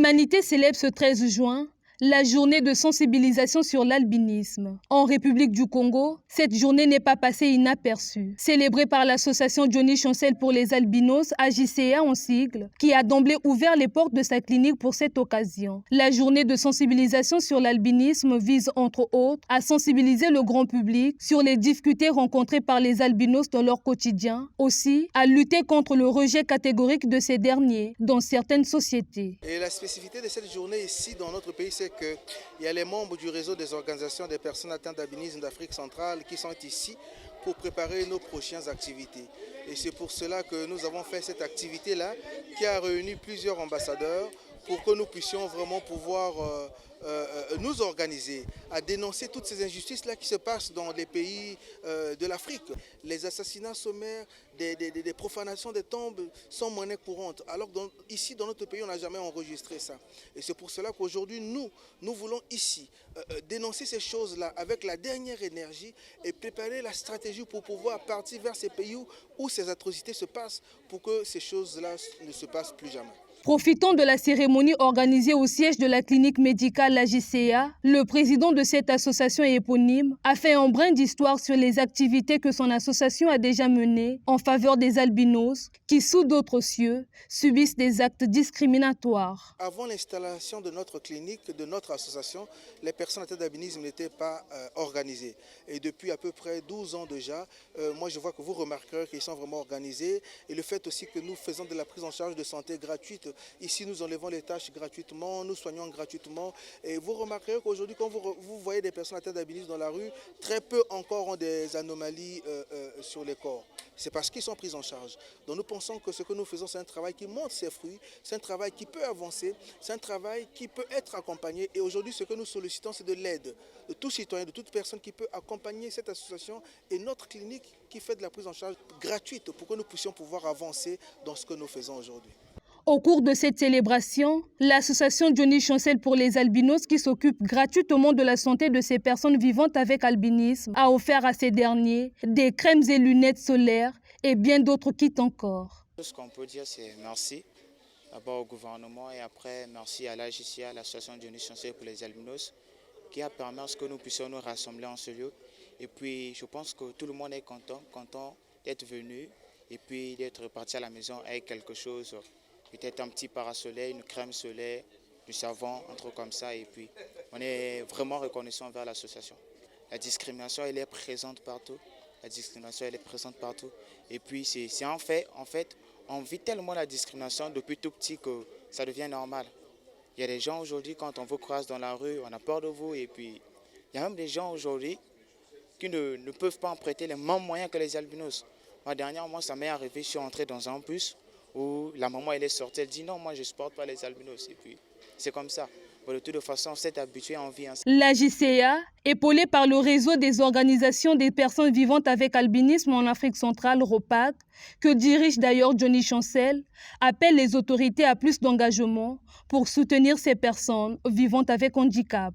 L'humanité célèbre ce 13 juin la journée de sensibilisation sur l'albinisme. En République du Congo, cette journée n'est pas passée inaperçue. Célébrée par l'association Johnny Chancel pour les albinos, AJCA en sigle, qui a d'emblée ouvert les portes de sa clinique pour cette occasion. La journée de sensibilisation sur l'albinisme vise entre autres à sensibiliser le grand public sur les difficultés rencontrées par les albinos dans leur quotidien, aussi à lutter contre le rejet catégorique de ces derniers dans certaines sociétés. Et la spécificité de cette journée ici dans notre pays, c'est qu'il y a les membres du réseau des organisations des personnes atteintes d'albinisme d'Afrique centrale qui sont ici pour préparer nos prochaines activités. Et c'est pour cela que nous avons fait cette activité-là qui a réuni plusieurs ambassadeurs pour que nous puissions vraiment pouvoir nous organiser à dénoncer toutes ces injustices-là qui se passent dans les pays de l'Afrique. Les assassinats sommaires, des profanations des tombes sont monnaie courante. Alors ici, dans notre pays, on n'a jamais enregistré ça. Et c'est pour cela qu'aujourd'hui, nous voulons ici dénoncer ces choses-là avec la dernière énergie et préparer la stratégie pour pouvoir partir vers ces pays où ces atrocités se passent pour que ces choses-là ne se passent plus jamais. Profitant de la cérémonie organisée au siège de la clinique médicale AJCA, le président de cette association éponyme a fait un brin d'histoire sur les activités que son association a déjà menées en faveur des albinos qui, sous d'autres cieux, subissent des actes discriminatoires. Avant l'installation de notre clinique, de notre association, les personnes atteintes d'albinisme n'étaient pas organisées. Et depuis à peu près 12 ans déjà, moi je vois que vous remarquerez qu'ils sont vraiment organisés. Et le fait aussi que nous faisons de la prise en charge de santé gratuite. Ici, nous enlevons les tâches gratuitement, nous soignons gratuitement. Et vous remarquerez qu'aujourd'hui, quand vous voyez des personnes atteintes d'albinisme dans la rue, très peu encore ont des anomalies sur les corps. C'est parce qu'ils sont pris en charge. Donc nous pensons que ce que nous faisons, c'est un travail qui montre ses fruits, c'est un travail qui peut avancer, c'est un travail qui peut être accompagné. Et aujourd'hui, ce que nous sollicitons, c'est de l'aide de tout citoyen, de toute personne qui peut accompagner cette association et notre clinique qui fait de la prise en charge gratuite pour que nous puissions pouvoir avancer dans ce que nous faisons aujourd'hui. Au cours de cette célébration, l'association Johnny Chancel pour les albinos, qui s'occupe gratuitement de la santé de ces personnes vivantes avec albinisme, a offert à ces derniers des crèmes et lunettes solaires et bien d'autres kits encore. Tout ce qu'on peut dire, c'est merci d'abord au gouvernement et après merci à l'AJCA, l'association Johnny Chancel pour les albinos, qui a permis à ce que nous puissions nous rassembler en ce lieu. Et puis je pense que tout le monde est content d'être venu et puis d'être parti à la maison avec quelque chose. Peut-être un petit parasoleil, une crème solaire, du savon, un truc comme ça. Et puis, on est vraiment reconnaissant envers l'association. La discrimination, elle est présente partout. La discrimination, elle est présente partout. Et puis, c'est en fait, on vit tellement la discrimination depuis tout petit que ça devient normal. Il y a des gens aujourd'hui, quand on vous croise dans la rue, on a peur de vous. Et puis, il y a même des gens aujourd'hui qui ne peuvent pas en prêter les mêmes moyens que les albinos. Moi, dernièrement, ça m'est arrivé, je suis entré dans un bus où la maman elle est sortie, elle dit non, moi je ne supporte pas les albinos. Et puis c'est comme ça. Bon, de toute façon, on s'est habitué, on vit ensemble. La JCA, épaulée par le réseau des organisations des personnes vivantes avec albinisme en Afrique centrale, ROPAC, que dirige d'ailleurs Johnny Chancel, appelle les autorités à plus d'engagement pour soutenir ces personnes vivantes avec handicap.